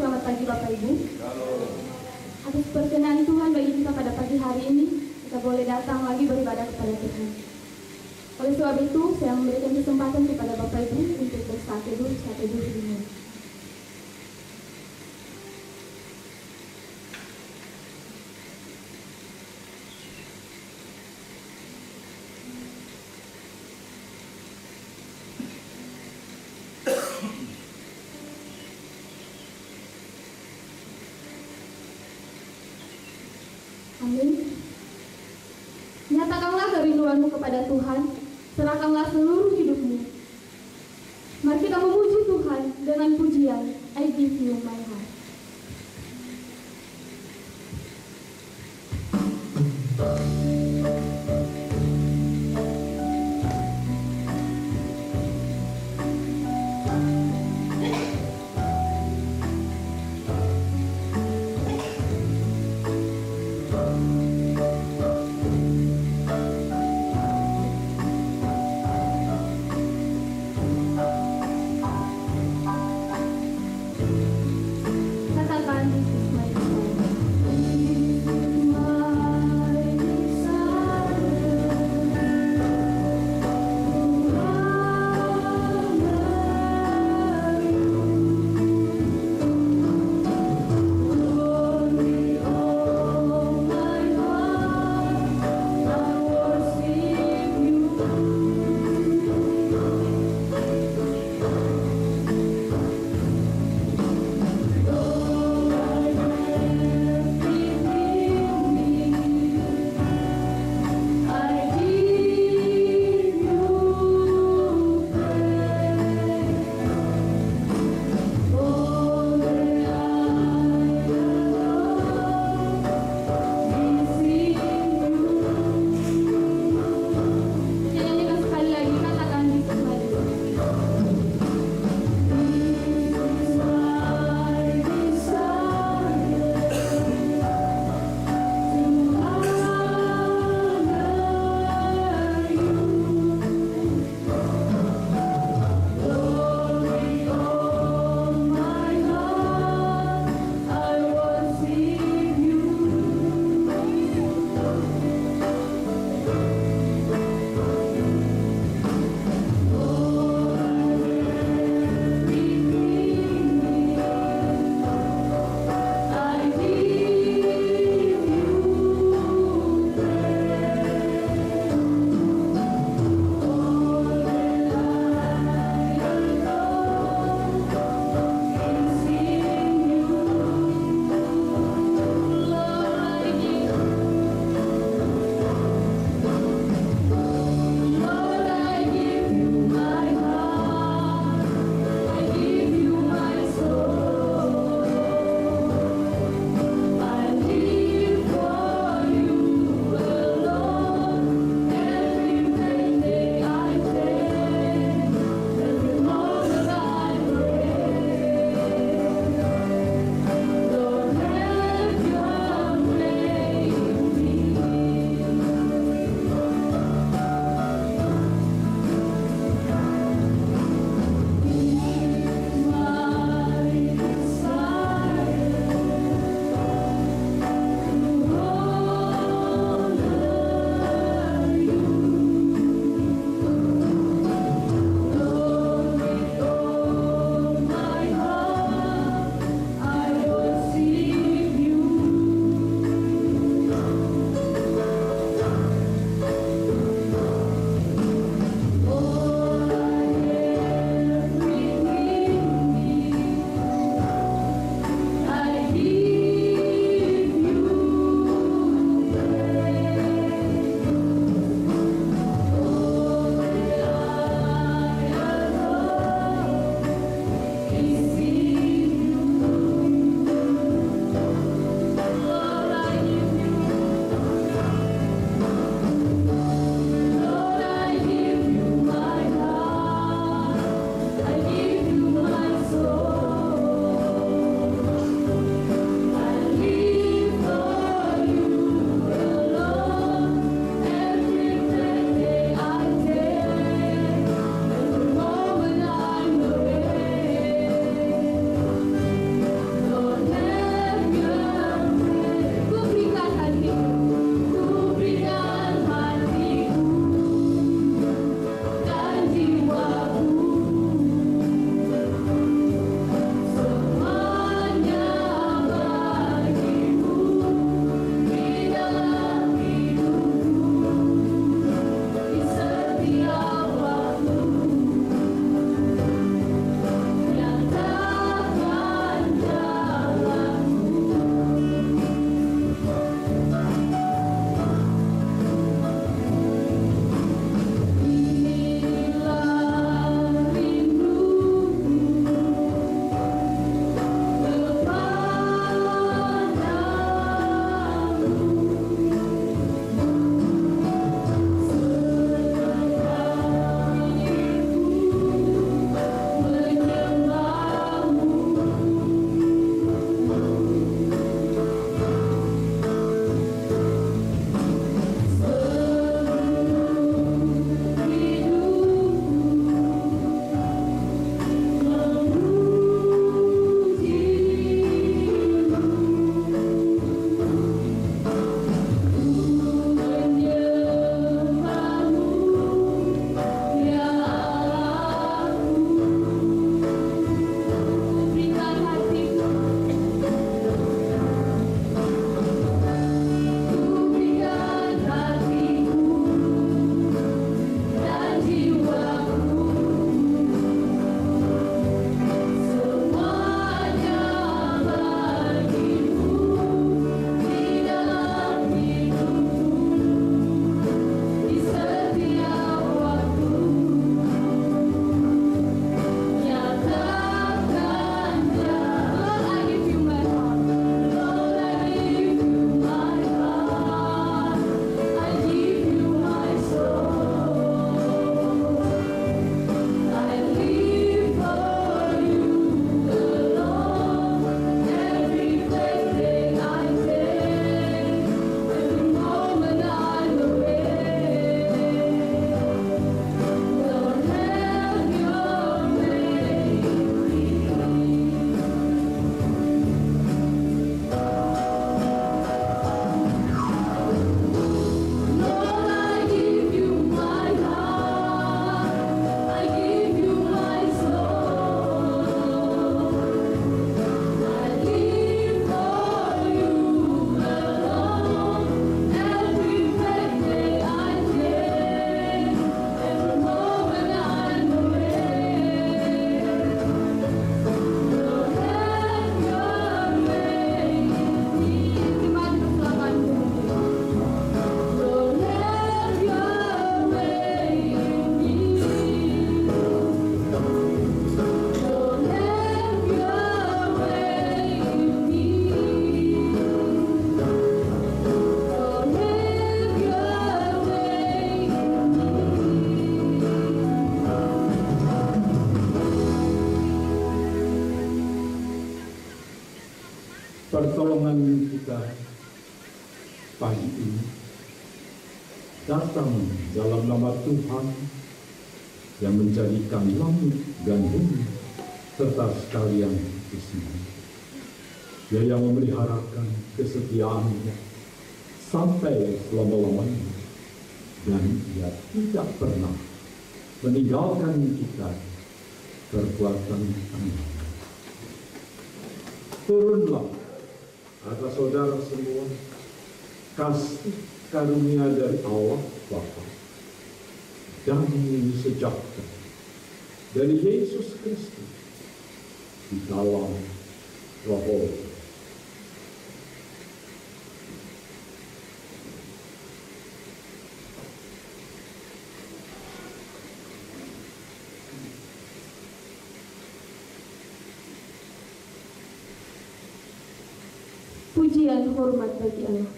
selamat pagi Bapak Ibu. Atas perkenan Tuhan bagi kita pada pagi hari ini, kita boleh datang lagi beribadah kepada Tuhan. Oleh sebab itu, saya memberikan kesempatan kepada Bapak Ibu untuk bersaat teduh ini. Amin. Nyatakanlah kerinduanmu kepada Tuhan, serahkanlah seluruh hidupmu. Mari kita memuji Tuhan dengan pujian I Give You My Heart. pertolongan kita pagi ini datang dalam nama Tuhan yang menjadikan langit dan bumi serta sekalian isinya. Dia yang memeliharakan kesetiaannya sampai selama-lamanya, dan Dia tidak pernah meninggalkan kita perbuatan tangan. Turunlah atas saudara semua kasih karunia dari Allah Bapa dan sejahtera dari Yesus Kristus di dalam Roh Allah. Pujian hormat bagi Allah.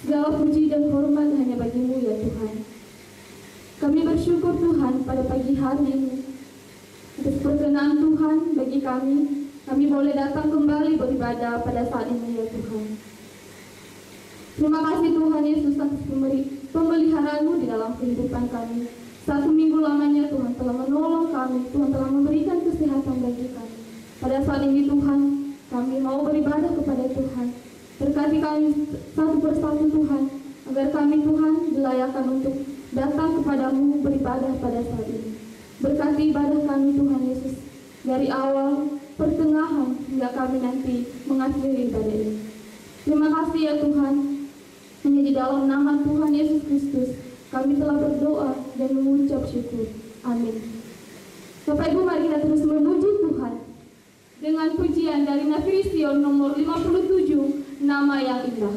Segala puji dan hormat hanya bagi-Mu ya Tuhan. Kami bersyukur Tuhan pada pagi hari ini atas perkenan Tuhan bagi kami boleh datang kembali beribadah pada saat ini ya Tuhan. Terima kasih Tuhan Yesus atas pemeliharaan-Mu di dalam kehidupan kami. 1 minggu lamanya Tuhan telah menolong kami, Tuhan telah memberikan kesehatan bagi kami. Pada saat ini Tuhan, kami mau beribadah kepada Tuhan. Berkati kami satu persatu Tuhan, agar kami Tuhan dilayakkan untuk datang kepadamu beribadah pada saat ini. Berkati ibadah kami Tuhan Yesus, dari awal, pertengahan, hingga kami nanti mengakhiri ibadah ini. Terima kasih ya Tuhan, hanya di dalam nama Tuhan Yesus Kristus, kami telah berdoa dan mengucap syukur. Amin. Bapak Ibu, mari kita terus memuji Tuhan dengan pujian dari Nafiri Sion nomor 57, Nama yang Indah.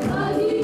Bagi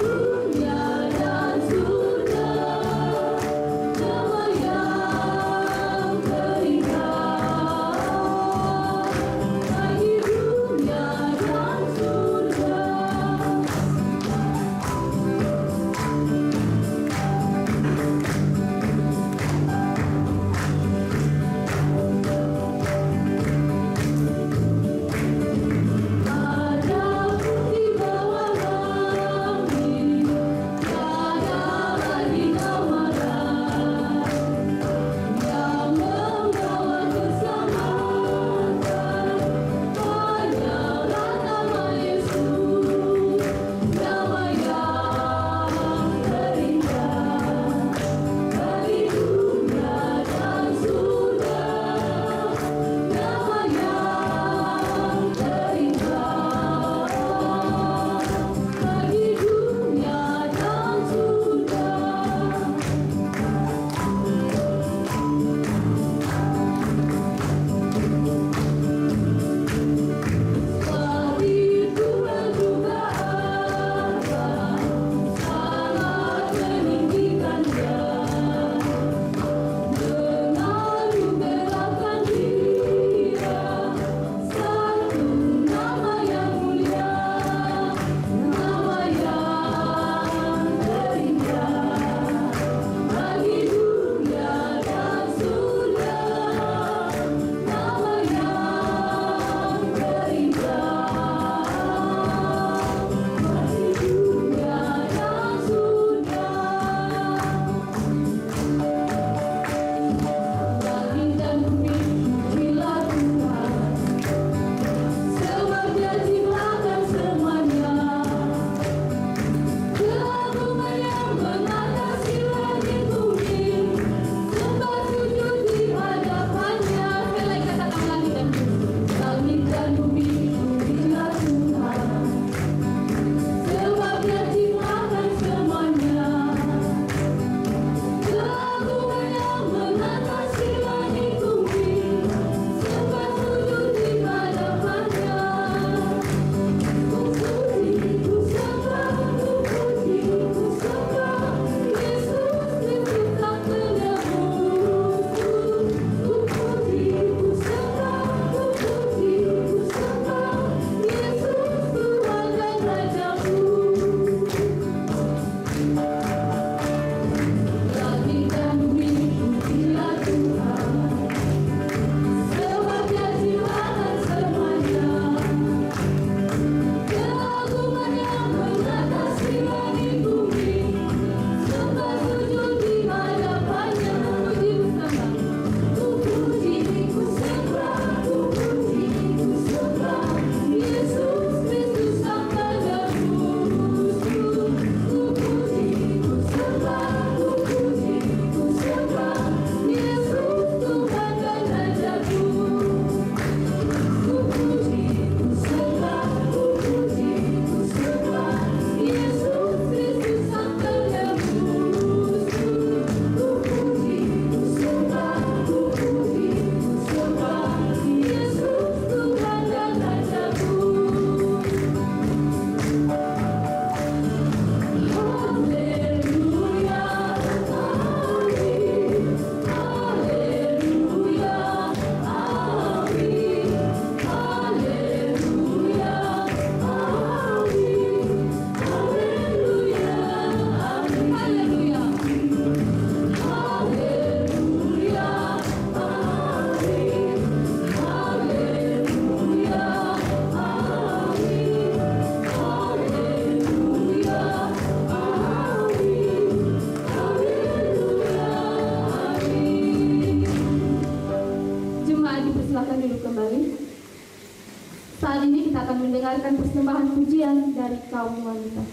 mendengarkan persembahan pujian dari kaum wanita.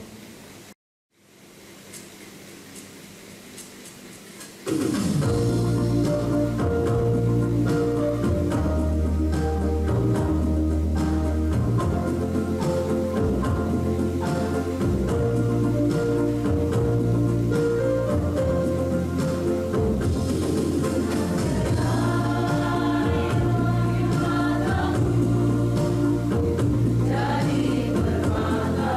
Jadi permata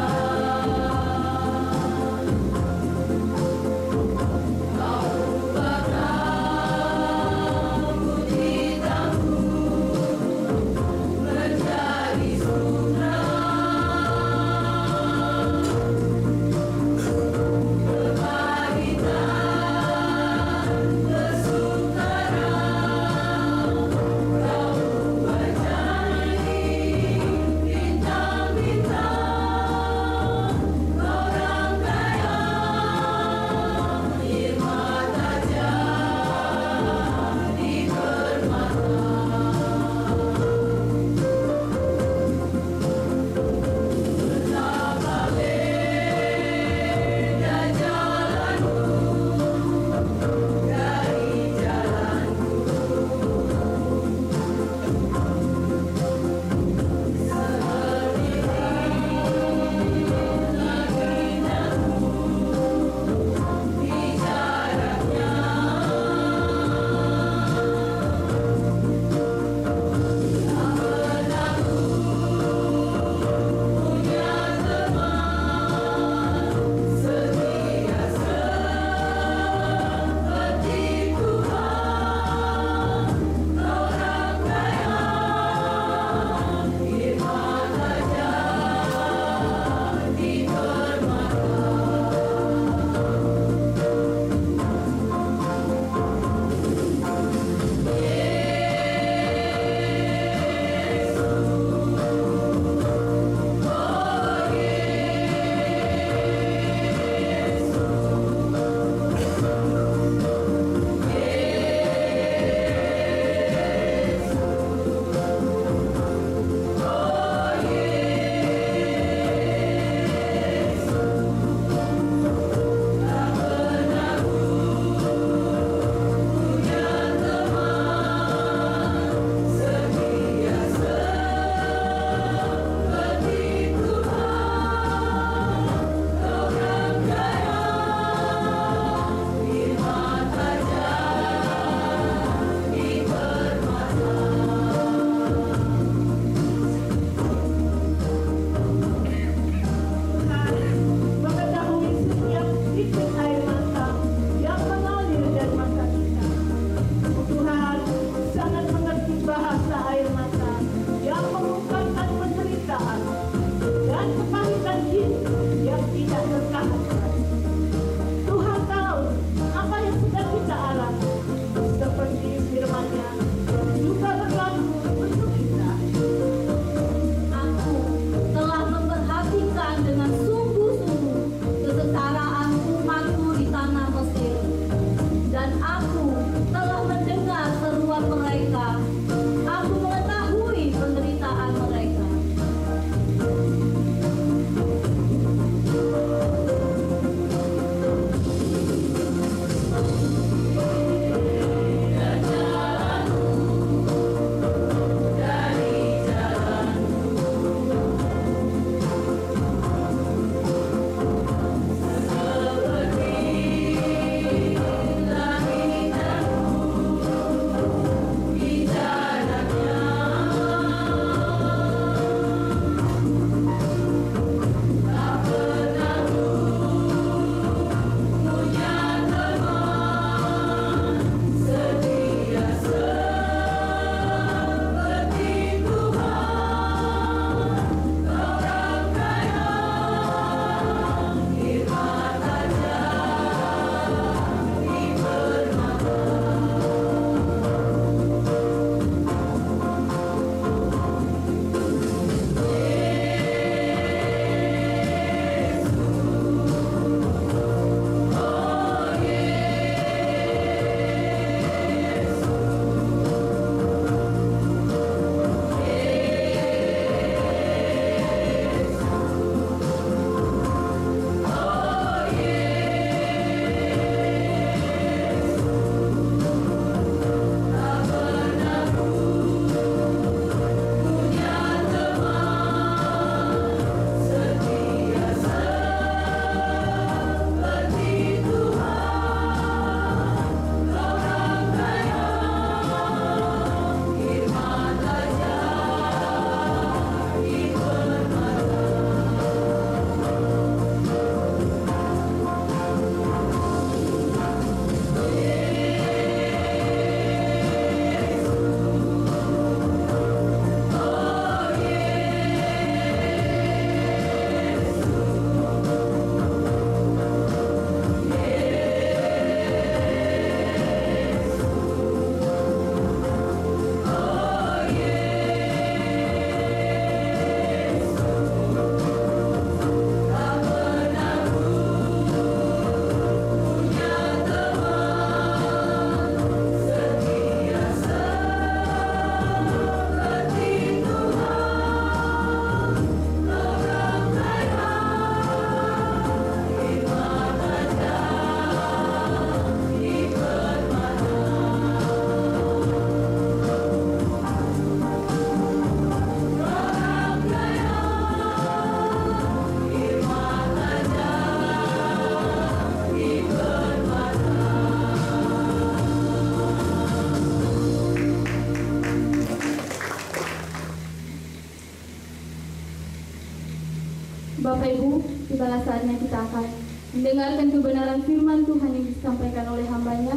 Bapak Ibu, tibalah saatnya kita akan mendengarkan kebenaran firman Tuhan yang disampaikan oleh hamba-Nya.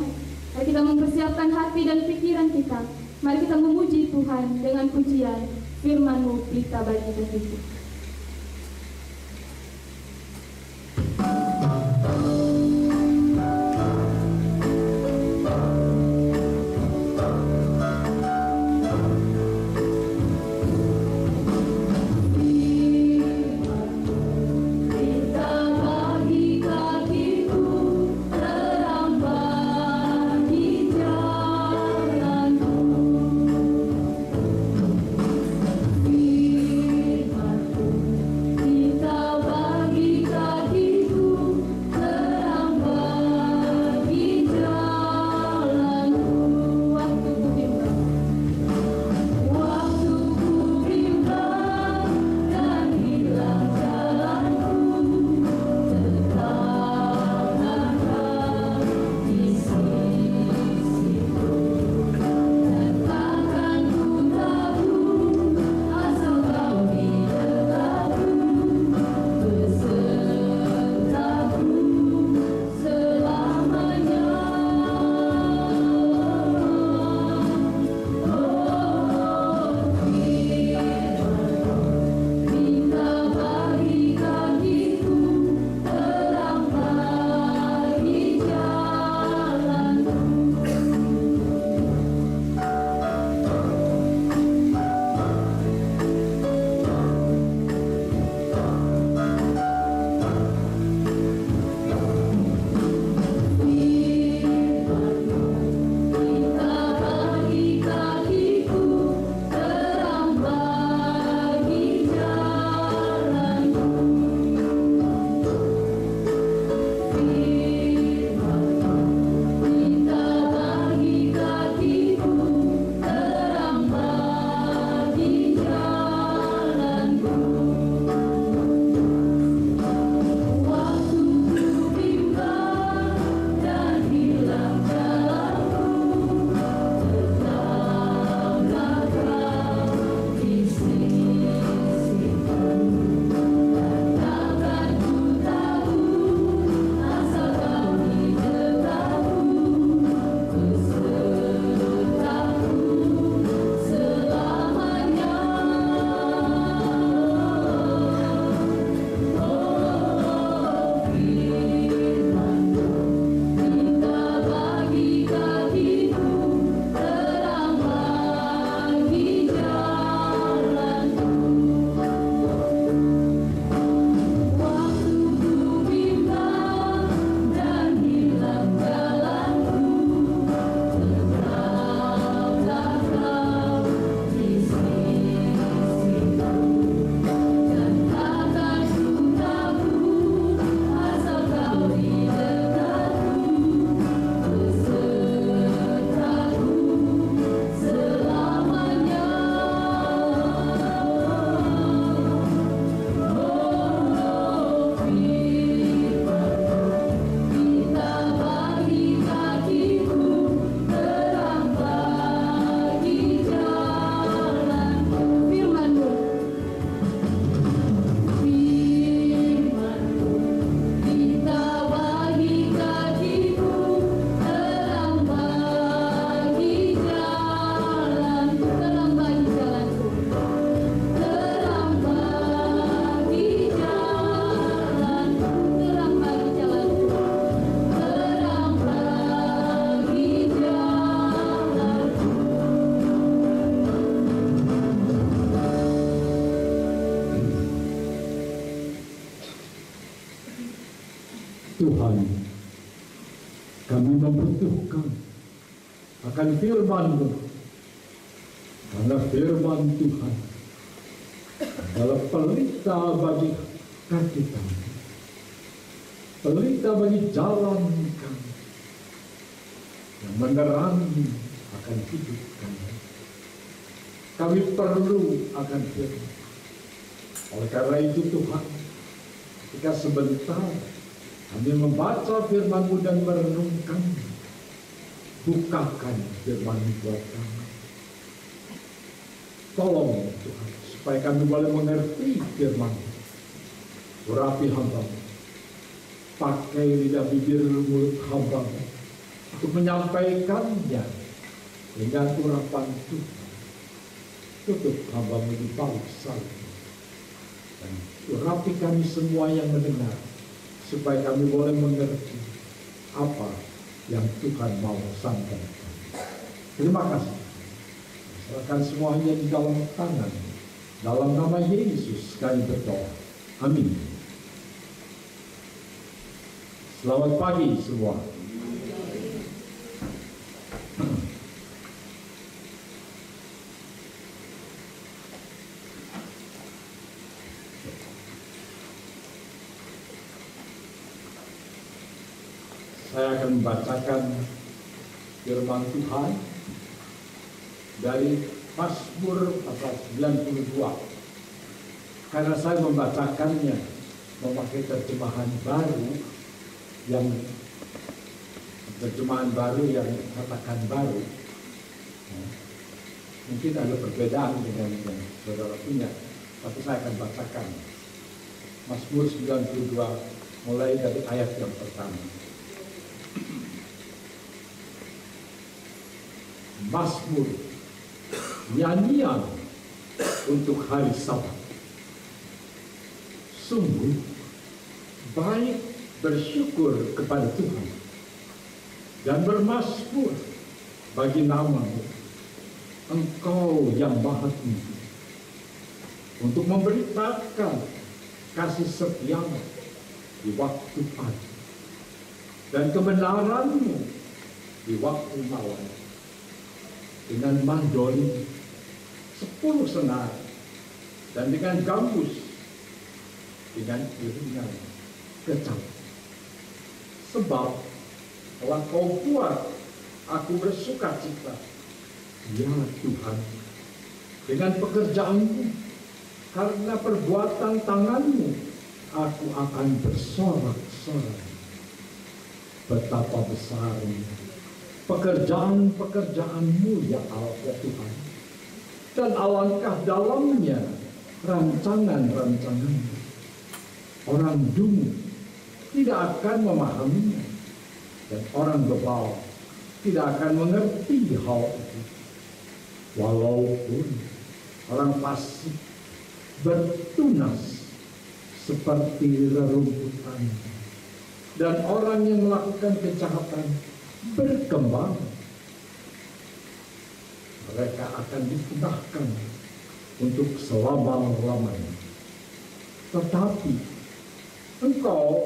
Mari kita mempersiapkan hati dan pikiran kita. Mari kita memuji Tuhan dengan pujian firman-Mu kita bagi kita. Tuhan, kami membutuhkan akan firman-Mu, karena firman Tuhan adalah pelita bagi kaki kami, pelita bagi jalan kami, yang menerangi akan hidup kami. Kami perlu akan firman. Oleh karena itu Tuhan, ketika sebentar kami membaca firman-Mu dan merenungkan, bukakan firman-Mu buat kami. Tolong Tuhan, supaya kami boleh mengerti firman-Mu. urapi hamba-Mu, pakai lidah bibir mulut hamba-Mu untuk menyampaikannya dengan urapan Tuhan. Tutup hamba-Mu di balik salib, dan urapi kami semua yang mendengar, supaya kami boleh mengerti apa yang Tuhan mau sampaikan. Terima kasih. Serahkan semuanya di dalam tangan. Dalam nama Yesus kami berdoa. Amin. Selamat pagi semua. Saya akan membacakan firman Tuhan dari Mazmur pasal 92. Karena saya membacakannya memakai terjemahan baru yang katakan baru. Mungkin ada perbedaan dengan yang saudara punya, tapi saya akan bacakan Mazmur 92 mulai dari ayat yang pertama. Mazmur, nyanyian untuk hari Sabat. Sungguh baik bersyukur kepada Tuhan dan bermazmur bagi nama-Mu, Engkau yang Maha Tinggi, untuk memberitakan kasih setia-Mu di waktu pagi dan kebenaran-Mu di waktu malam. Dengan mandolin 10 senar dan dengan gambus, dengan iringan kecap. Sebab telah Kau buat aku bersuka cita, ya Tuhan, dengan pekerjaan-Mu. Karena perbuatan tangan-Mu aku akan bersorak-sorai. Betapa besarnya pekerjaan-pekerjaan-Mu, ya Allah, ya Tuhan, dan alangkah dalamnya rancangan-rancangan-Mu. Orang dungu tidak akan memahaminya, dan orang bebal tidak akan mengerti hal itu. Walaupun orang fasik bertunas seperti rerumputan, dan orang yang melakukan kejahatan berkembang, mereka akan dipunahkan untuk selama-lamanya. Tetapi Engkau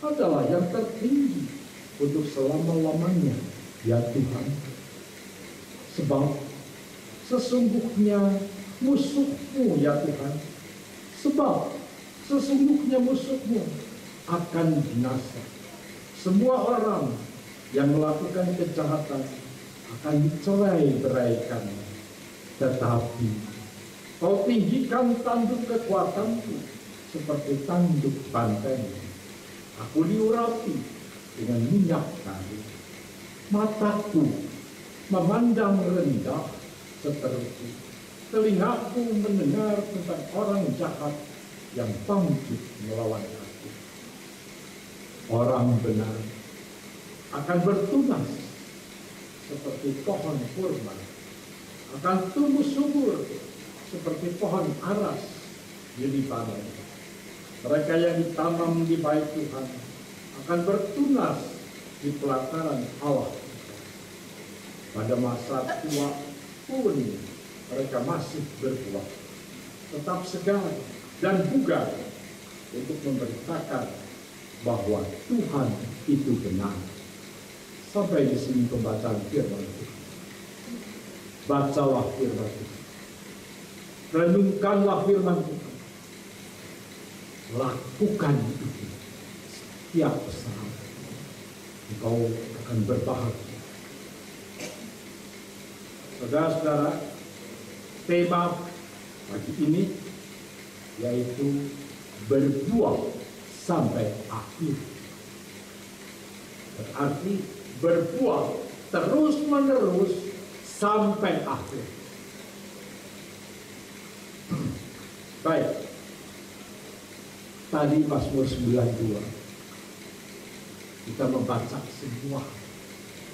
adalah yang tertinggi untuk selama-lamanya, ya Tuhan. Sebab sesungguhnya musuh-Mu, ya Tuhan, sebab sesungguhnya musuh-Mu akan binasa. Semua orang yang melakukan kejahatan akan dicerai-beraikan. Tetapi Kau tinggikan tanduk kekuatan-Ku seperti tanduk banteng. Aku diurapi dengan minyak kayu. Mataku memandang rendah seterusnya. Telingaku mendengar tentang orang jahat yang bangkit melawan aku. Orang benar akan bertunas seperti pohon kurma, akan tumbuh subur seperti pohon aras di Libanon. Mereka yang ditanam di bait Tuhan akan bertunas di pelataran Allah. Pada masa tua pun mereka masih berbuah, tetap segar dan bugar untuk memberitakan bahwa Tuhan itu benar. Sampai di sini pembacaan firman Tuhan. Bacalah firman Tuhan. Renungkanlah firman Tuhan. Lakukan itu setiap saat. Engkau akan berbahagia. Saudara-saudara, tema pagi ini yaitu berbuah sampai akhir. Berarti berbuah terus-menerus sampai akhir. Baik. Tadi Mazmur 92 kita membaca semua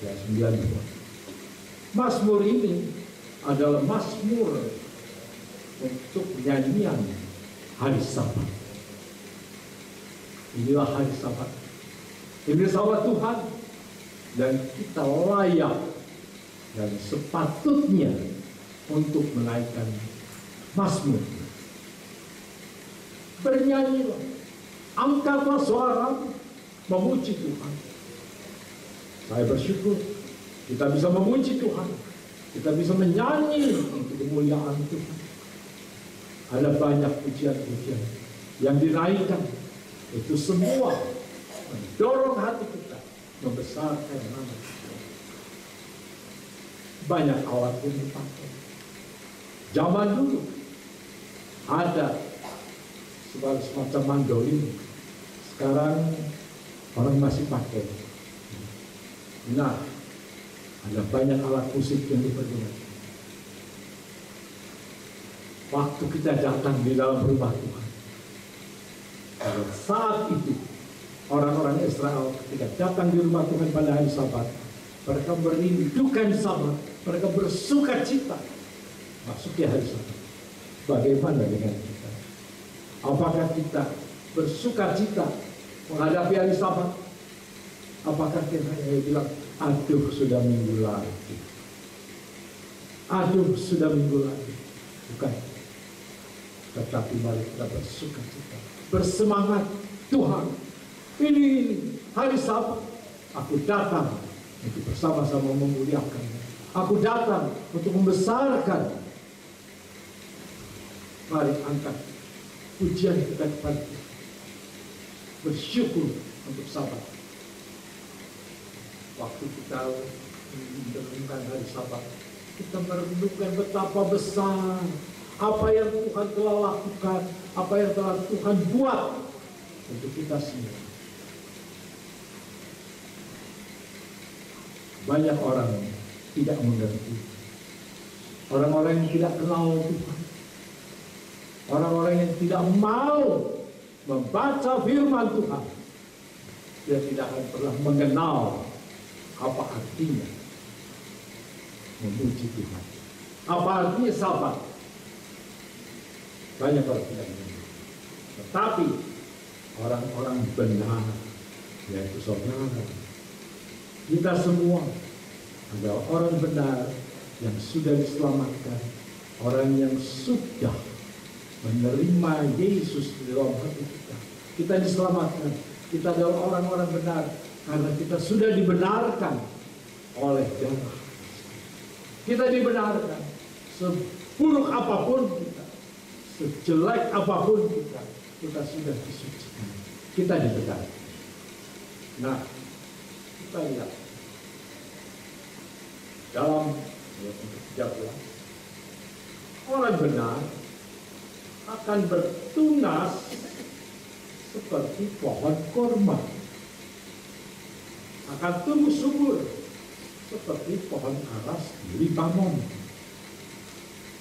ya 92. Mazmur ini adalah mazmur untuk nyanyian hari Sabat. Inilah hari Sabat. Ini Sabat Tuhan dan kita layak dan sepatutnya untuk menaikkan mazmur. Bernyanyilah, angkatlah suara memuji Tuhan. Saya bersyukur kita bisa memuji Tuhan, kita bisa menyanyi untuk kemuliaan Tuhan. Ada banyak pujian-pujian yang dinaikkan, itu semua mendorong hati kita membesarkan nama Tuhan. Banyak alat yang dipakai. Zaman dulu ada semacam mandolin, sekarang orang masih pakai. Nah, ada banyak alat musik yang dipergunakan. Waktu kita datang di dalam rumah Tuhan, pada saat itu orang-orang Israel ketika datang di rumah Tuhan pada hari Sabat, mereka merindukan Sabat, mereka bersuka cita masuknya hari Sabat. Bagaimana dengan kita? Apakah kita bersuka cita menghadapi hari Sabat? Apakah kita hanya bilang, aduh sudah minggu lagi, aduh sudah minggu lagi? Bukan. Tetapi mari kita bersuka cita, bersemangat. Tuhan, ini hari Sabat, aku datang untuk bersama-sama memuliakannya. Aku datang untuk membesarkan. Mari angkat pujian kita kepada Tuhan, bersyukur untuk Sabat. Waktu kita merenungkan hari Sabat, kita merenungkan betapa besar apa yang Tuhan telah lakukan, apa yang telah Tuhan buat untuk kita semua. Banyak orang tidak mengerti, orang-orang yang tidak kenal Tuhan, orang-orang yang tidak mau membaca firman Tuhan, dia tidak akan pernah mengenal apa artinya memuji Tuhan, apa artinya Sabat. Banyak orang tidak mengerti. Tetapi orang-orang benar, yaitu saudara, kita semua adalah orang benar yang sudah diselamatkan, orang yang sudah menerima Yesus di dalam hati kita. Kita diselamatkan, kita adalah orang-orang benar karena kita sudah dibenarkan oleh darah. Kita dibenarkan, seburuk apapun kita, sejelek apapun kita sudah disucikan. Kita dibenarkan. Nah, kita lihat dalam ayat 13, orang benar akan bertunas seperti pohon korma, akan tumbuh subur seperti pohon aras di Libanon.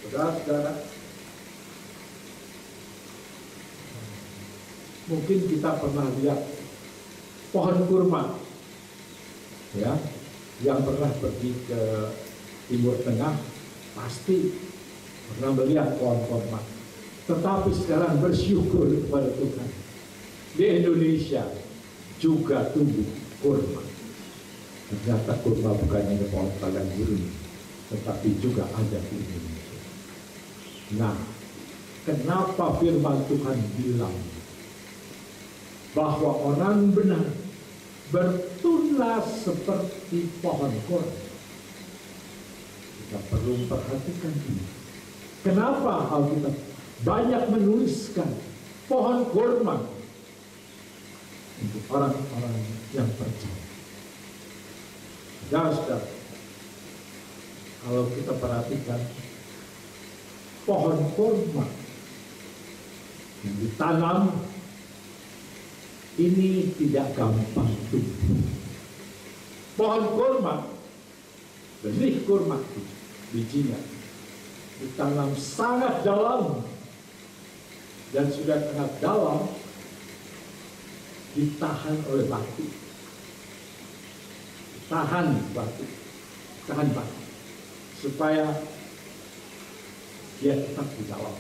Saudara-saudara, mungkin kita pernah lihat pohon kurma, ya, yang pernah pergi ke Timur Tengah pasti pernah melihat pohon kurma. Tetapi sekarang bersyukur kepada Tuhan, di Indonesia juga tumbuh kurma. Ternyata kurma bukan hanya pohon padang gurun, tetapi juga ada di Indonesia. Nah, kenapa firman Tuhan bilang bahwa orang benar bertunas seperti pohon kurma? Kita perlu perhatikan ini. Kenapa Alkitab banyak menuliskan pohon kurma untuk orang-orang yang percaya? Saudara, kalau kita perhatikan pohon kurma yang ditanam ini tidak gampang tumbuh. Pohon kurma, benih kurma, bijinya ditanam sangat dalam, dan sudah sangat dalam ditahan oleh batu. Tahan batu, supaya dia tetap di dalam.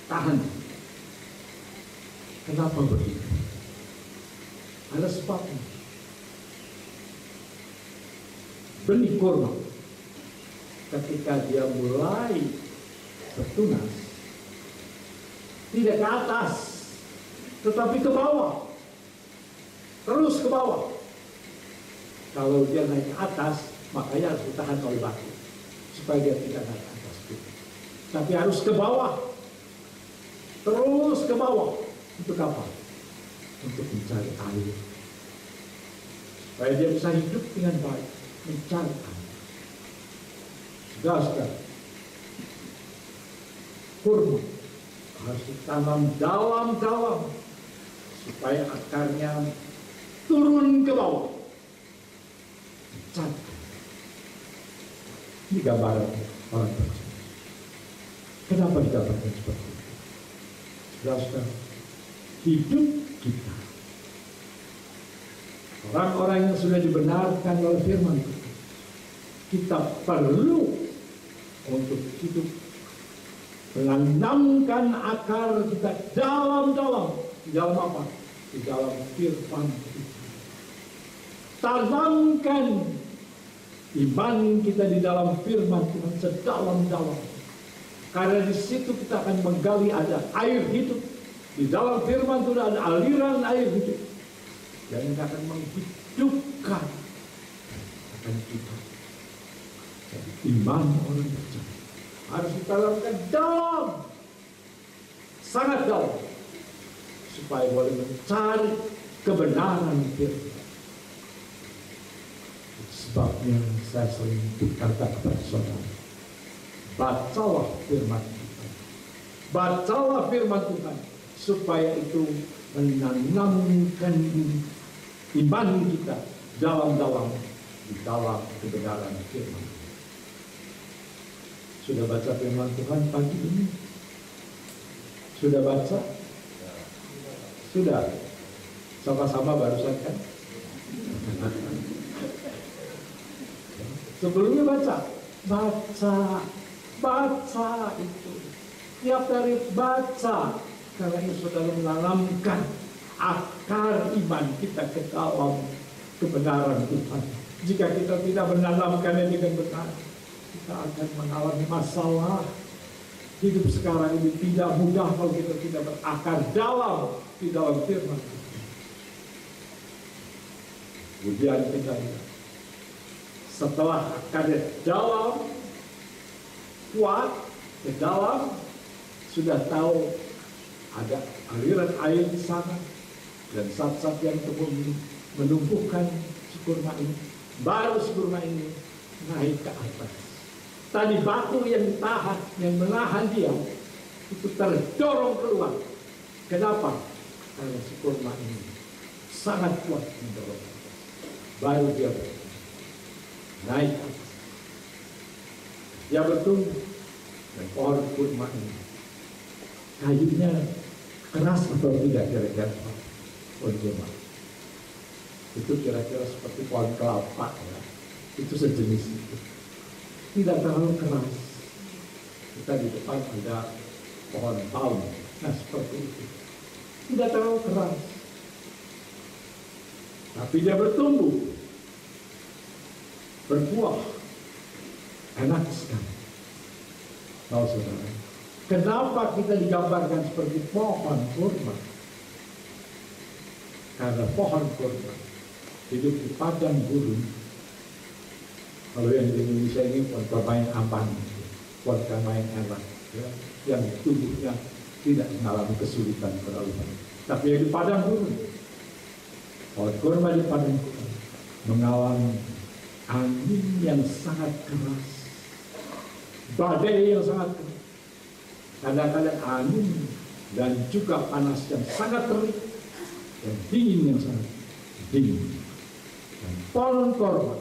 Tahan. Kenapa begitu? Ada sebabnya. Benih kurma ketika dia mulai bertunas tidak ke atas, tetapi ke bawah, terus ke bawah. Kalau dia naik ke atas, makanya harus ditahan oleh batu supaya dia tidak naik ke atas. Tapi harus ke bawah, terus ke bawah. Untuk apa? Untuk mencari air, supaya dia bisa hidup dengan baik, mencari air. Saudara, kurma harus ditanam dalam-dalam supaya akarnya turun ke bawah. Mencari. Ini gambaran orang percaya. Kenapa digambarkan seperti itu? Saudara, hidup kita, orang-orang yang sudah dibenarkan oleh firman Tuhan, kita perlu untuk hidup menanamkan akar kita dalam-dalam. Di dalam apa? Di dalam firman Tuhan. Tanamkan iman kita di dalam firman Tuhan sedalam-dalam. Karena di situ kita akan menggali ada air hidup. Di dalam firman Tuhan ada aliran air hidup yang akan menghidupkan akan kita. Jadi iman orang percaya harus ditanamkan dalam, sangat dalam, supaya boleh mencari kebenaran firman. Sebabnya saya sering berkata kepada saudara, bacalah firman Tuhan, bacalah firman Tuhan, supaya itu menanamkan iman kita dalam-dalam di dalam kebenaran firman. Sudah baca firman Tuhan pagi ini? Sudah baca? Sudah. Sama-sama barusan kan? Sebelumnya baca itu. Tiap hari baca. Karena itu saudara menanamkan akar iman kita ke dalam kebenaran Tuhan. Jika kita tidak menanamkannya dengan benar, kita akan mengalami masalah. Hidup sekarang ini tidak mudah kalau kita tidak berakar dalam di dalam firman Tuhan. Kemudian kita setelah akarnya dalam, kuat, ke dalam, sudah tahu ada aliran air di sana, dan saat-saat yang menumbuhkan si kurma ini, baru si kurma ini naik ke atas. Tadi batu yang ditahan, yang menahan dia, itu terdorong keluar. Kenapa? Karena si kurma ini sangat kuat mendorong. Baru dia naik ke atas. Dia bertumbuh, dan pohon kurma ini kayunya keras atau tidak kira-kira pohon kurma? Itu kira-kira seperti pohon kelapa ya. Itu sejenis itu. Tidak terlalu keras. Kita di depan ada pohon palm. Nah seperti itu. Tidak terlalu keras. Tapi dia bertumbuh, berbuah, enak sekali. Tahu saudara, kenapa kita digambarkan seperti pohon kurma? Karena pohon kurma hidup di padang gurun. Kalau yang di Indonesia ini pohon kurma yang aman, pohon kurma yang enak, ya, yang tubuhnya tidak mengalami kesulitan berlalu. Tapi yang di padang gurun, pohon kurma di padang gurun mengalami angin yang sangat keras, badai yang sangat keras, kadang-kadang angin dan juga panas yang sangat terik dan dingin yang sangat dingin. Dan pohon kurma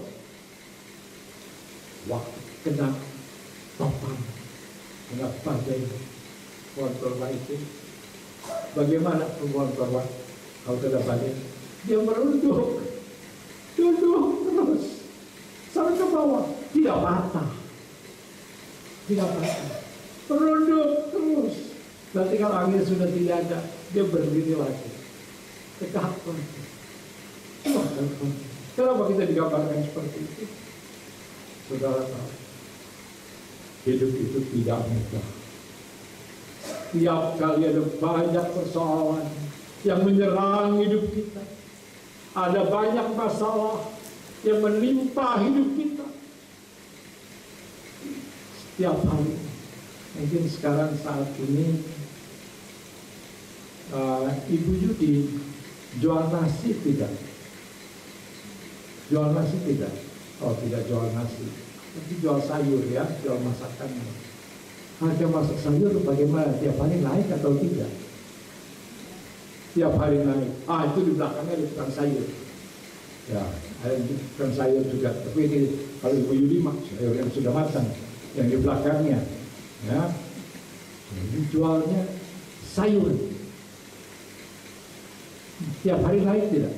waktu kena topan, kena badai, pohon kurma itu bagaimana pohon kurma kalau kena badai? Dia merunduk, duduk terus sampai ke bawah, tidak patah, merunduk terus. Nanti kalau angin sudah tidak ada, dia berdiri lagi, tegak lagi. Kenapa kita digambarkan seperti itu? Saudara tahu, hidup itu tidak mudah. Tiap kali ada banyak persoalan yang menyerang hidup kita. Ada banyak masalah yang menimpa hidup kita. Setiap hari. Mungkin sekarang saat ini Ibu Yudi jual nasi tidak? Jual nasi tidak? Oh, tidak jual nasi. Tapi jual sayur ya, jual masakan. Harga masak sayur bagaimana? Tiap hari naik atau tidak? Tiap hari naik. Itu di belakangnya ada tukang sayur. Ya, ada tukang sayur juga. Tapi ini kalau Ibu Yudi sayur yang sudah matang, yang di belakangnya, ya, ini jualnya sayur. Tiap hari naik tidak?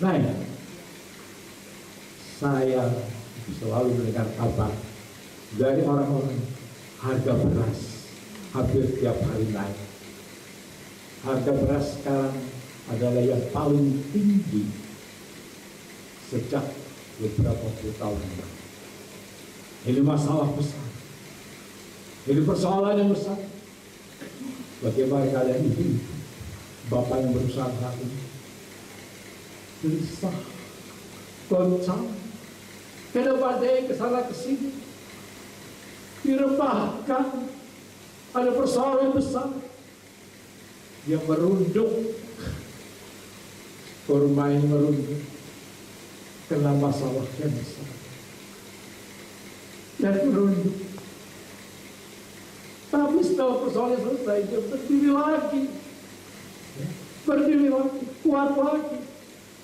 Naik. Saya selalu mendengar kabar dari orang-orang harga beras hampir tiap hari naik. Harga beras sekarang adalah yang paling tinggi sejak beberapa puluh tahun lalu. Ini masalah besar. Ini persoalan yang besar. Bagaimana kalian ini, Bapak yang berusaha ini, gelisah, goncang, badai kesana kesini, direbahkan, ada persoalan besar. Dia merunduk, bermain merunduk, kena masalah yang besar. Dan merunduk. Tapi setelah persoalan selesai, dia berdiri lagi. Berdiri lagi, kuat lagi.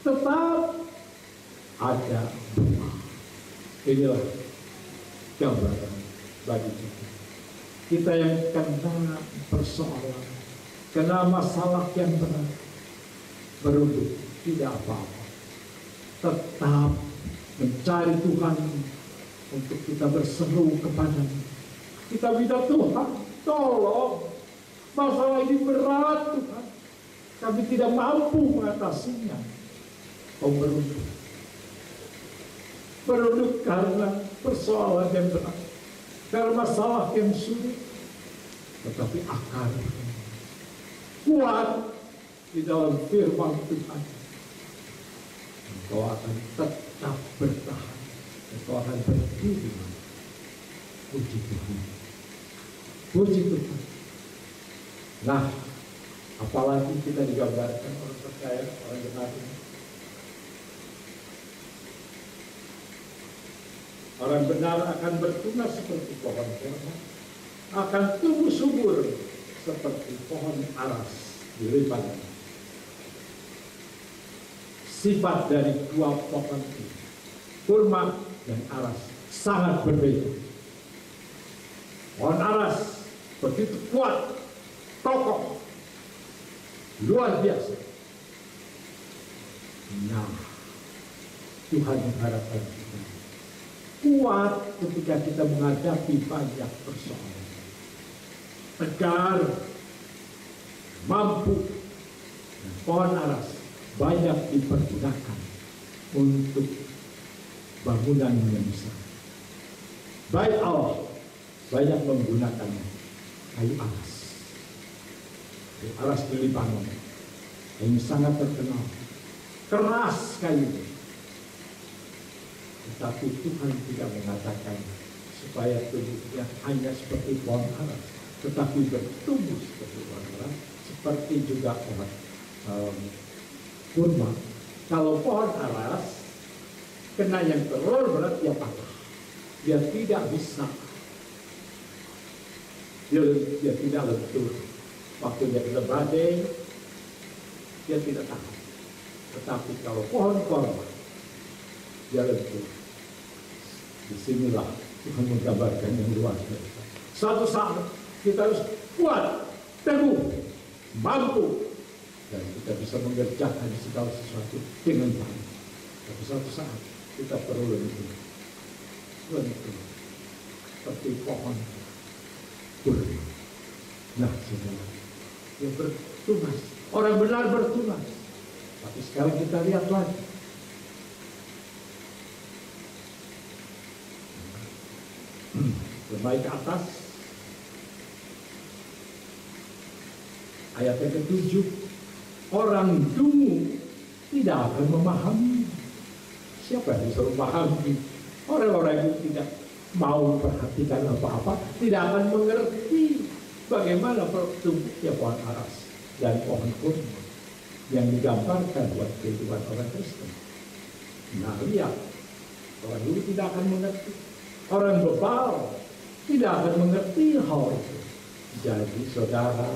Tetap ada doa. Inilah gambaran bagi kita. Kita yang kena persoalan, kena masalah yang berat, merunduk, tidak apa-apa. Tetap mencari Tuhan untuk kita berseru kepadanya. Kita minta Tuhan, tolong, masalah ini berat Tuhan. Kami tidak mampu mengatasinya. Kau merunduk. Merunduk karena persoalan yang berat, karena masalah yang sulit. Tetapi akar kuat di dalam firman Tuhan. Engkau akan tetap bertahan. Engkau akan berdiri. Puji Tuhan. Puji Tuhan. Nah, apalagi kita digambarkan orang percaya, orang benar ini. Orang benar akan bertunas seperti pohon kurma, akan tumbuh subur seperti pohon aras di Lebanon. Sifat dari dua pohon ini, kurma dan aras, sangat berbeda. Pohon aras begitu kuat, kokoh, luar biasa. Nah, Tuhan mengharapkan kita kuat ketika kita menghadapi banyak persoalan. Tegar, mampu, dan pohon aras banyak dipergunakan untuk bangunan yang besar. Baik Allah banyak menggunakan kayu aras. Kayu aras di Lebanon yang sangat terkenal. Keras kayu. Tetapi Tuhan tidak mengatakan supaya tubuhnya hanya seperti pohon aras, tetapi bertumbuh seperti pohon aras, seperti juga pohon kurma. Kalau pohon aras kena yang terlalu berat, dia patah. Dia tidak bisa. Dia tidak lentur. Waktu dia kena badai, dia tidak tahan. Tetapi kalau pohon kurma, dia lentur. Disinilah Tuhan menggambarkan yang luar biasa. Suatu saat kita harus kuat, teguh, mampu, dan kita bisa mengerjakan segala sesuatu dengan baik. Tapi suatu saat kita perlu lentur, seperti pohon kurma. Nah, saudara, yang bertunas, orang benar bertunas. Tapi sekarang kita lihat lagi. Kembali ke atas, ayat yang ke-7, orang dungu tidak akan memahami. Siapa yang bisa memahami? Orang-orang yang tidak mau perhatikan apa-apa tidak akan mengerti bagaimana tumbuhnya pohon aras dan pohon kurma yang digambarkan buat kehidupan orang Kristen. Nah, lihat, orang dulu tidak akan mengerti, orang bebal tidak akan mengerti hal itu. Jadi saudara,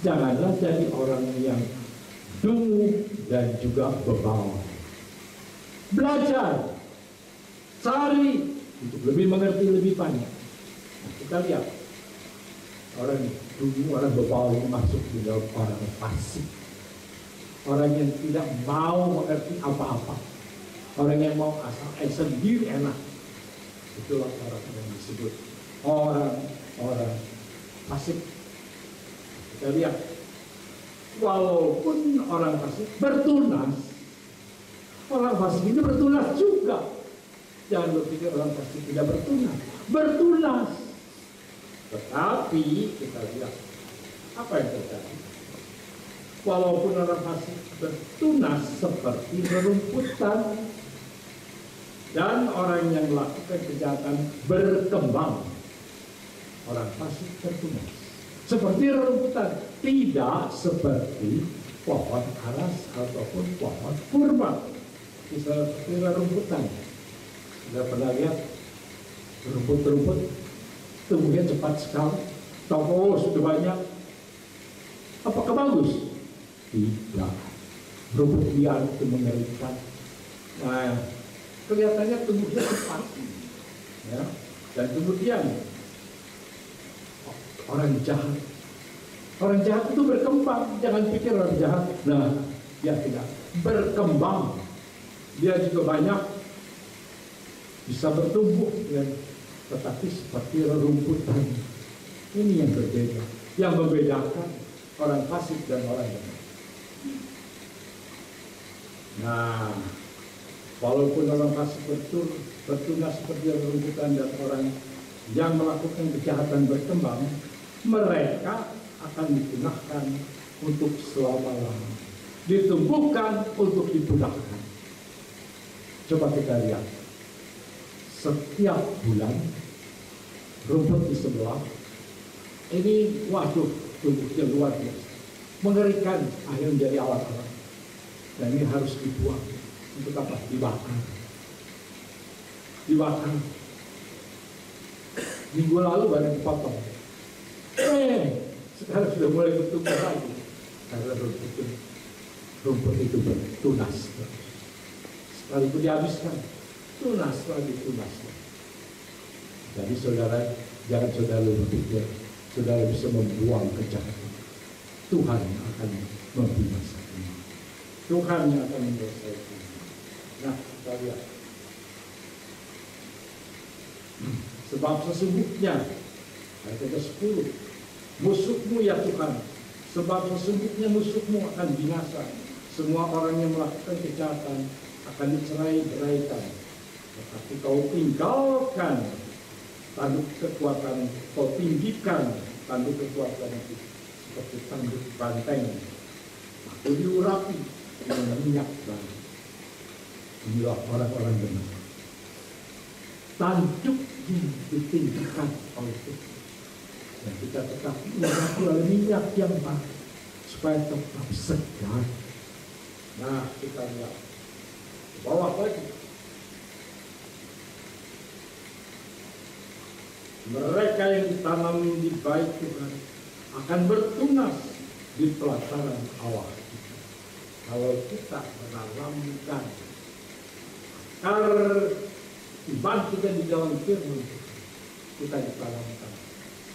janganlah jadi orang yang dungu dan juga bebal. Belajar, cari untuk lebih mengerti lebih banyak. Nah, kita lihat orang dungu, orang bebal ini masuk di dalam orang fasik, orang yang tidak mau mengerti apa-apa, orang yang mau asal sendiri enak. Itulah orang yang disebut orang fasik. Kita lihat, walaupun orang fasik bertunas, orang fasik ini bertunas juga. Jangan berpikir orang fasik tidak bertunas. Tetapi kita lihat apa yang terjadi. Walaupun orang fasik bertunas seperti rerumputan, dan orang yang melakukan kejahatan berkembang, orang fasik bertunas seperti rerumputan, tidak seperti pohon aras ataupun pohon kurma. Seperti rerumputan. Sudah pernah lihat rumput-rumput tumbuhnya cepat sekali, sudah banyak. Apakah bagus? Tidak. Rumput liar itu mengerikan. Nah, kelihatannya tumbuhnya cepat, ya. Dan kemudian orang jahat itu berkembang. Jangan pikir orang jahat, nah, dia tidak berkembang. Dia juga banyak bisa bertumbuh, ya. Tetapi seperti rerumputan. Ini yang berbeda, yang membedakan orang fasik dan orang benar. Nah, walaupun orang fasik bertunas seperti rerumputan dan orang yang melakukan kejahatan berkembang, mereka akan dipunahkan untuk selama-lamanya, ditumbuhkan untuk dipunahkan. Coba kita lihat, setiap bulan rumput di sebelah ini, waduh, tumbuhnya luar biasa, mengerikan, akhirnya menjadi alat-alat, dan ini harus dibuang. Untuk apa? Dibakar. Minggu lalu baru dipotong. Sekarang sudah mulai bertumbuh lagi karena rumput itu bertunas. Sekali itu dihabiskan, tunas lagi. Jadi saudara, jangan saudara berpikir saudara bisa membuang kejahatan. Tuhan akan membinasakannya. Tuhan yang akan menyelesaikan. Nah, kita lihat. Sebab sesungguhnya, ayat ke-10, musuhmu ya Tuhan, sebab sesungguhnya musuhmu akan binasa. Semua orang yang melakukan kejahatan akan dicerai-beraikan. Tetapi kau tinggalkan tanduk kekuatan, kau tinggikan tanduk kekuatan itu seperti tanduk banteng. Aku diurapi dengan minyak baru. Inilah orang-orang benar. Tanduknya ditinggikan oleh Tuhan. Dan kita tetap diurapi oleh minyak yang baru supaya tetap segar. Nah, kita lihat ke bawah lagi. Mereka yang ditanam di bait Tuhan akan bertunas di pelataran Allah. Kalau kita menanamkan akar dibantukan di dalam firman, kita ditanamkan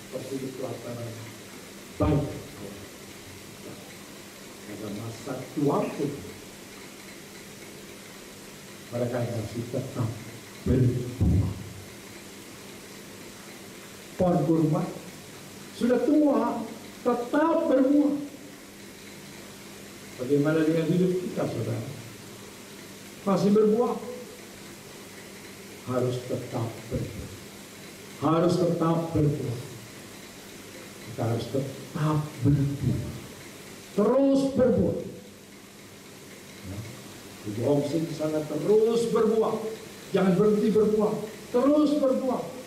seperti di pelataran bait Allah. pada masa tua pun mereka masih tetap berbuah. Pohon kurma sudah tua, tetap berbuah. Bagaimana dengan hidup kita, saudara? Masih berbuah? Harus tetap berbuah. Harus tetap berbuah. Kita harus tetap berbuah. Terus berbuah. Ibu Omsi di sana terus berbuah. Jangan berhenti berbuah. Terus berbuah.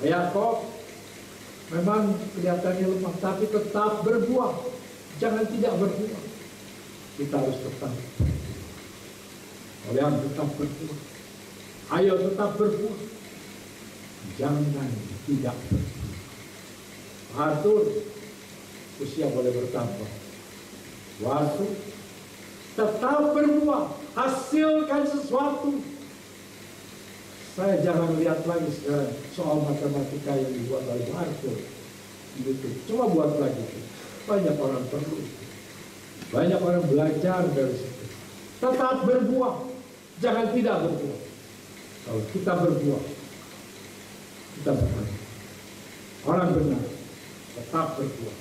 Yakob memang kelihatannya lemah, tapi tetap berbuah. Jangan tidak berbuah. Kita harus tetap berbuah. Kalian tetap berbuah. Ayo tetap berbuah. Jangan tidak berbuah. Arthur, usia boleh bertambah. Waktu tetap berbuah. Hasilkan sesuatu. Saya jangan lihat lagi sekarang soal matematika yang dibuat oleh Arthur. Gitu. Coba buat lagi. Banyak orang perlu. Banyak orang belajar dari situ. Tetap berbuah. Jangan tidak berbuah. Kalau kita berbuah, kita benar. Orang benar tetap berbuah.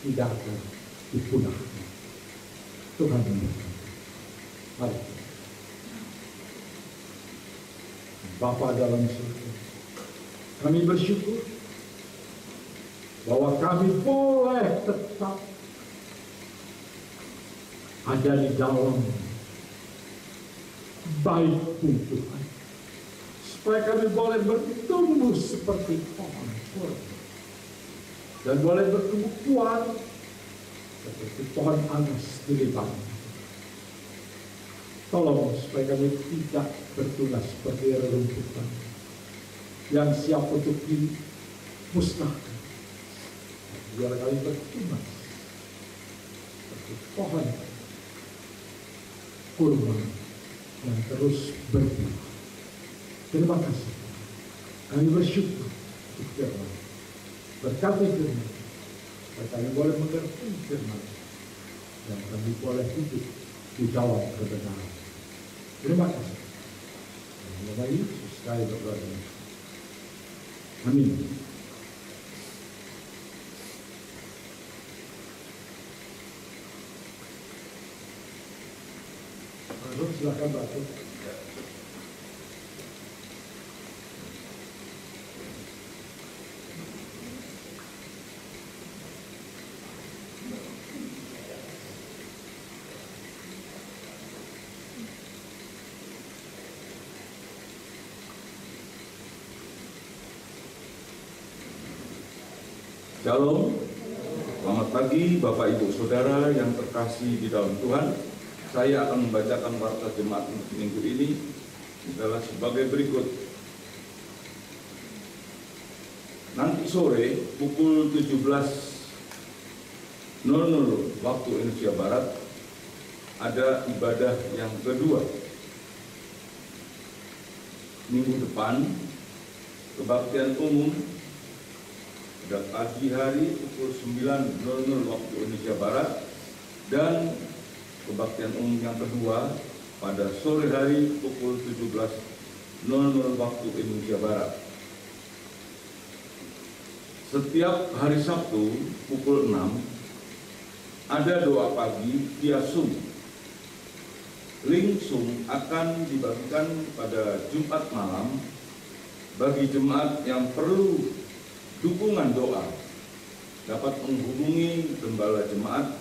Tidak akan dipunahkan. Tuhan memberkati. Mari. Bapa dalam surga, kami bersyukur bahwa kami boleh tetap ada di dalam baik-Mu Tuhan, supaya kami boleh bertumbuh seperti pohon kurma dan boleh bertumbuh kuat seperti pohon angas di Libanon. Tolong supaya kami tidak bertunas seperti rerumputan yang siap untuk dimusnahkan. Biar kami bertunas seperti pohon kurma yang terus berbuah. Terima kasih. Kami bersyukur untuk firman. Berkati firman. Supaya kami boleh mengerti firman. Dan kami boleh hidup di dalam kebenaran. Terima kasih. Nama Yesus kami berdoa. Amin. Silakan Bapak. Shalom, selamat pagi Bapak Ibu Saudara yang terkasih di dalam Tuhan. Saya akan membacakan warta jemaat untuk minggu ini adalah sebagai berikut. Nanti sore pukul 17.00 waktu Indonesia Barat ada ibadah yang kedua. Minggu depan kebaktian umum pada pagi hari pukul 9.00 waktu Indonesia Barat dan kebaktian umum yang kedua pada sore hari pukul 17.00 waktu Indonesia Barat. Setiap hari Sabtu pukul 6 ada doa pagi via Zoom. Link Zoom akan dibagikan pada Jumat malam bagi jemaat yang perlu dukungan doa. Dapat menghubungi gembala jemaat,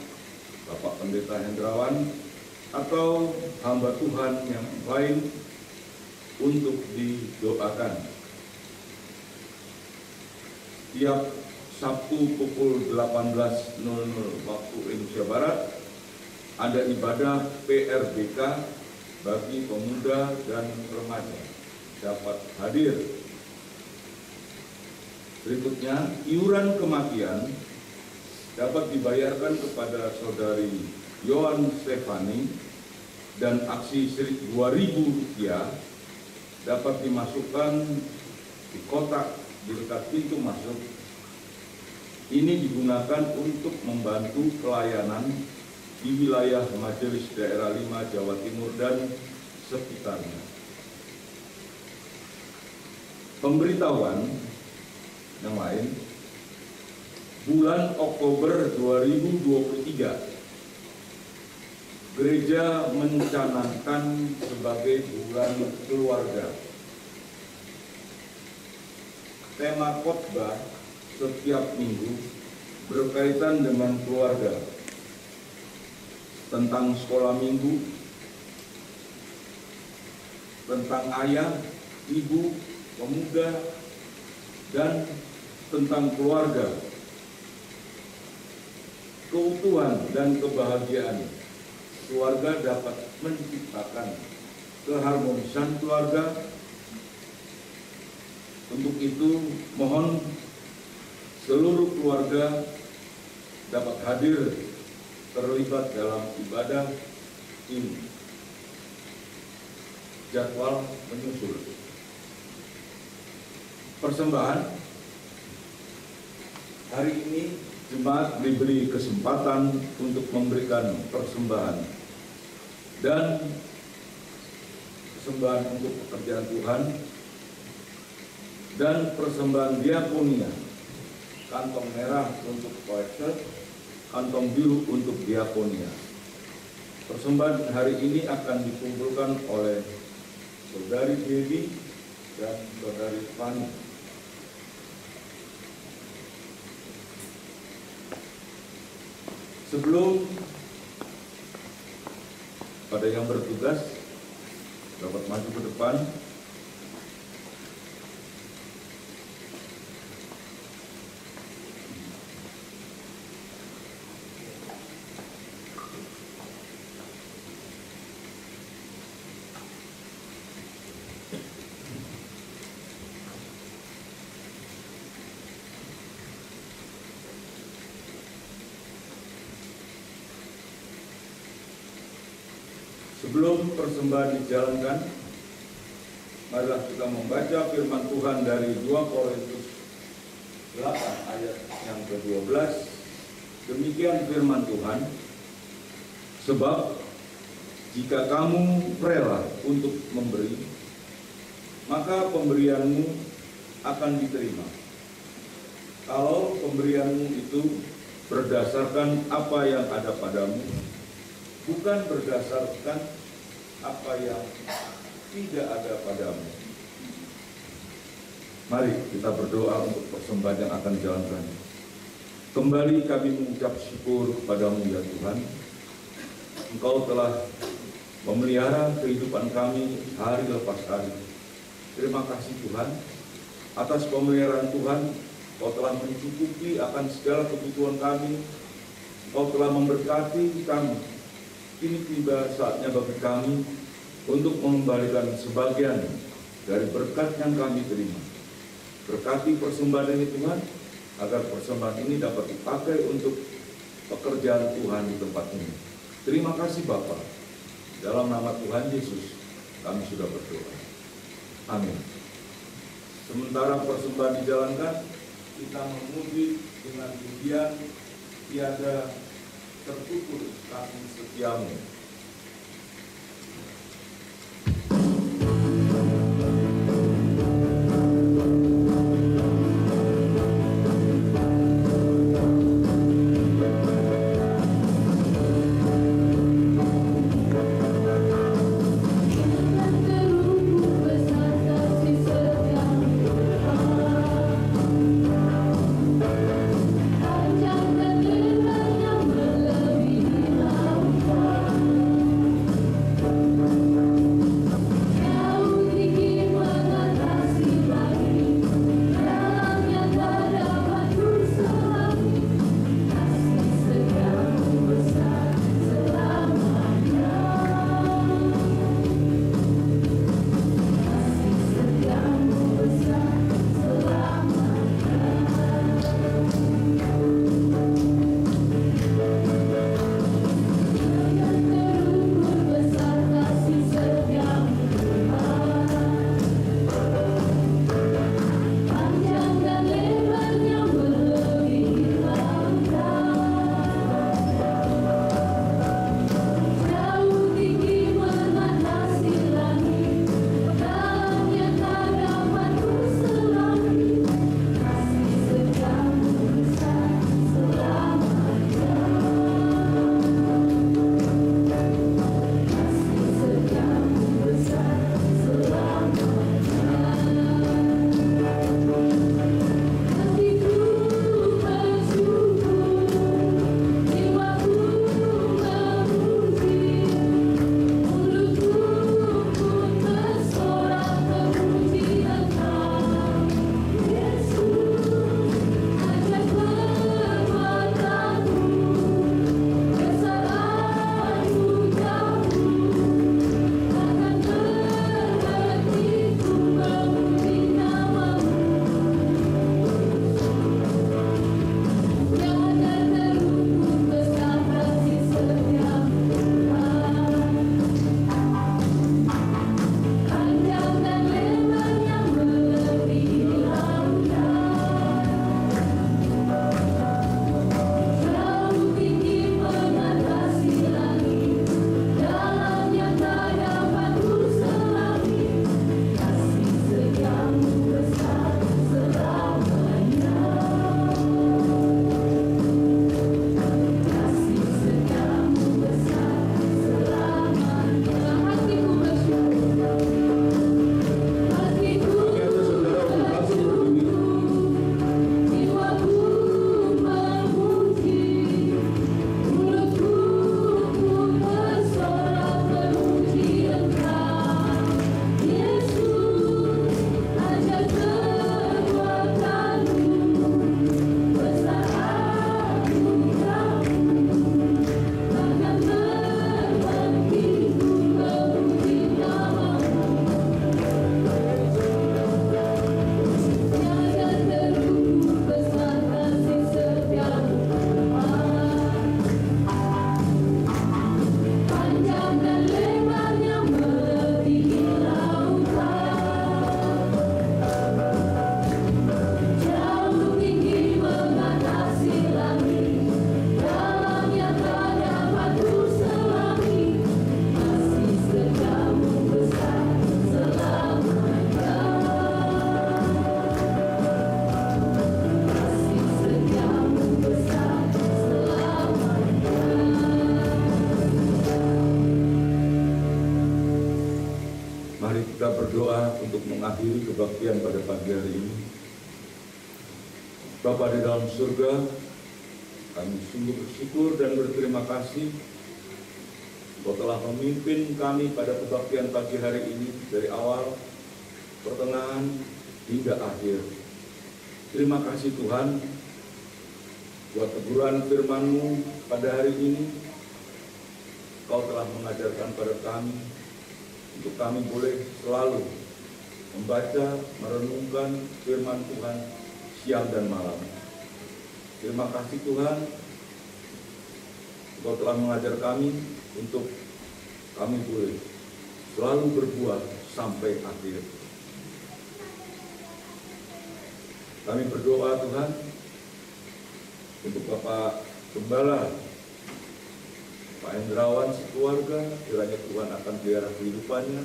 Bapak Pendeta Hendrawan, atau hamba Tuhan yang lain untuk didoakan. Setiap Sabtu pukul 18.00 waktu Indonesia Barat ada ibadah PRBK bagi pemuda dan remaja. Dapat hadir. Berikutnya, iuran kematian dapat dibayarkan kepada saudari Yohan Stefani dan aksi Sri 2.000 rupiah dapat dimasukkan di kotak di dekat pintu masuk ini digunakan untuk membantu pelayanan di wilayah Majelis Daerah 5 Jawa Timur dan sekitarnya. Pemberitahuan yang lain, bulan Oktober 2023, gereja mencanangkan sebagai bulan keluarga. Tema khotbah setiap minggu berkaitan dengan keluarga, tentang sekolah minggu, tentang ayah, ibu, pemuda, dan tentang keluarga, keutuhan dan kebahagiaan keluarga dapat menciptakan keharmonisan keluarga. Untuk itu, mohon seluruh keluarga dapat hadir terlibat dalam ibadah ini. Jadwal menyusul. Persembahan. Hari ini jemaat diberi kesempatan untuk memberikan persembahan dan persembahan untuk pekerjaan Tuhan dan persembahan diakonia, kantong merah untuk kolektor, kantong biru untuk diakonia. Persembahan hari ini akan dikumpulkan oleh Saudari Dewi dan Saudari Fani. Sebelum pada yang bertugas dapat maju ke depan, sebelum persembahan dijalankan, marilah kita membaca firman Tuhan dari 2 Korintus 8 ayat yang ke-12. Demikian firman Tuhan, sebab jika kamu rela untuk memberi, maka pemberianmu akan diterima. Kalau pemberianmu itu berdasarkan apa yang ada padamu, bukan berdasarkan apa yang tidak ada padamu. Mari kita berdoa untuk persembahan yang akan dijalankan. Kembali kami mengucap syukur kepadamu ya Tuhan. Engkau telah memelihara kehidupan kami hari lepas hari. Terima kasih Tuhan atas pemeliharaan Tuhan. Engkau telah mencukupi akan segala kebutuhan kami. Engkau telah memberkati kami. Kini tiba saatnya bagi kami untuk mengembalikan sebagian dari berkat yang kami terima. Berkati persembahan ini Tuhan, agar persembahan ini dapat dipakai untuk pekerjaan Tuhan di tempat ini. Terima kasih Bapa. Dalam nama Tuhan Yesus kami sudah berdoa. Amin. Sementara persembahan dijalankan, kita memuji dengan pujian tiada tertutur kasih setiamu. Panjang dan lebar yang melebihi lautan. berdoa untuk mengakhiri kebaktian pada pagi hari ini. Bapa di dalam surga, kami sungguh bersyukur dan berterima kasih Kau telah memimpin kami pada kebaktian pagi hari ini dari awal, pertengahan, hingga akhir. Terima kasih Tuhan buat teguran firman-Mu pada hari ini. Kau telah mengajarkan pada kami untuk kami boleh selalu membaca, merenungkan firman Tuhan siang dan malam. Terima kasih Tuhan, Kau telah mengajar kami untuk kami boleh selalu berbuat sampai akhir. Kami berdoa Tuhan untuk Bapak Gembala, Pak Hendrawan sekeluarga, kiranya Tuhan akan pelihara kehidupannya,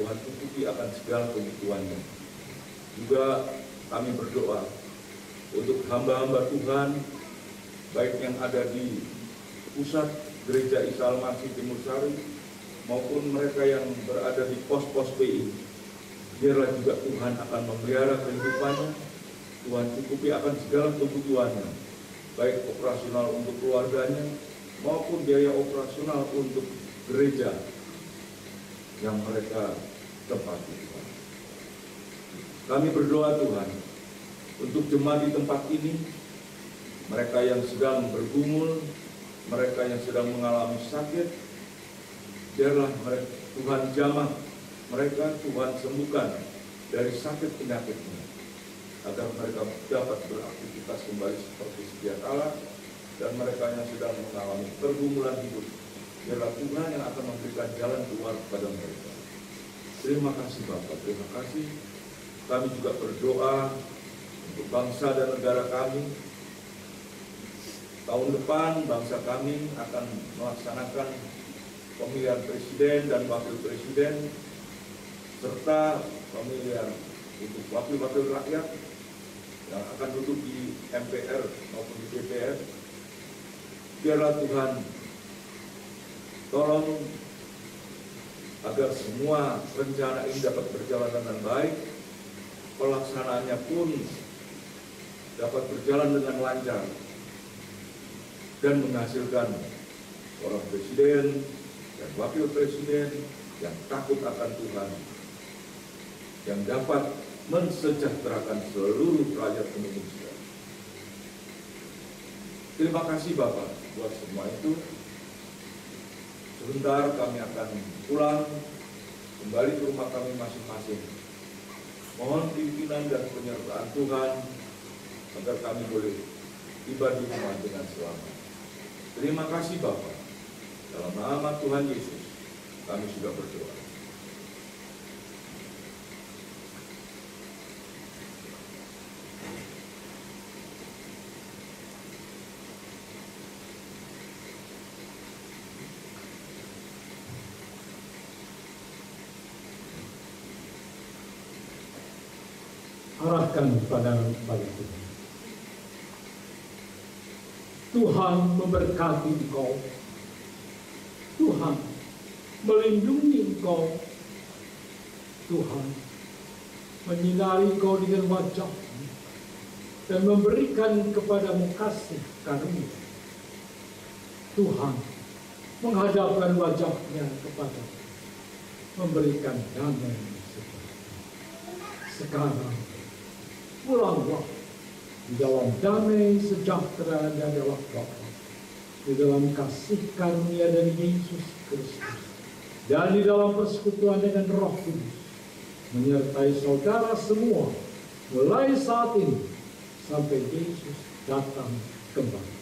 Tuhan cukupi akan segala kebutuhannya. Juga kami berdoa untuk hamba-hamba Tuhan, baik yang ada di pusat Gereja Isa Al-Masih Timur Sari maupun mereka yang berada di pos-pos PI, biarlah juga Tuhan akan memelihara kehidupannya, Tuhan cukupi akan segala kebutuhannya, baik operasional untuk keluarganya maupun biaya operasional untuk gereja yang mereka tempati. Kami berdoa Tuhan untuk jemaat di tempat ini, mereka yang sedang bergumul, mereka yang sedang mengalami sakit, biarlah Tuhan jamah mereka, Tuhan sembuhkan dari sakit penyakitnya, agar mereka dapat beraktivitas kembali seperti sedia kala, dan mereka yang sedang mengalami pergumulan hidup, biarlah Tuhan yang akan memberikan jalan keluar kepada mereka. Terima kasih Bapak, terima kasih. Kami juga berdoa untuk bangsa dan negara kami. Tahun depan bangsa kami akan melaksanakan pemilihan presiden dan wakil presiden, serta pemilihan untuk wakil-wakil rakyat yang akan duduk di MPR maupun di DPR. Biarlah Tuhan tolong agar semua rencana ini dapat berjalan dengan baik, pelaksanaannya pun dapat berjalan dengan lancar dan menghasilkan seorang presiden dan wakil presiden yang takut akan Tuhan, yang dapat mensejahterakan seluruh rakyat Indonesia. Terima kasih Bapak buat semua itu. Sebentar kami akan pulang kembali ke rumah kami masing-masing. Mohon pimpinan dan penyertaan Tuhan agar kami boleh tiba di rumah dengan selamat. Terima kasih Bapak. Dalam nama Tuhan Yesus kami sudah berdoa. Arahkan pandangan kepada Tuhan. Tuhan memberkati engkau. Tuhan melindungi engkau. Tuhan menyinari engkau dengan wajah-Nya dan memberikan kepadamu kasih karunia. Tuhan menghadapkan wajah-Nya kepadamu, memberikan damai sejahtera. Sekarang pulanglah di dalam damai sejahtera dan dalam Bapa, di dalam kasih karunia dari Yesus Kristus, dan di dalam persekutuan dengan Roh Kudus, menyertai saudara semua, mulai saat ini sampai Yesus datang kembali.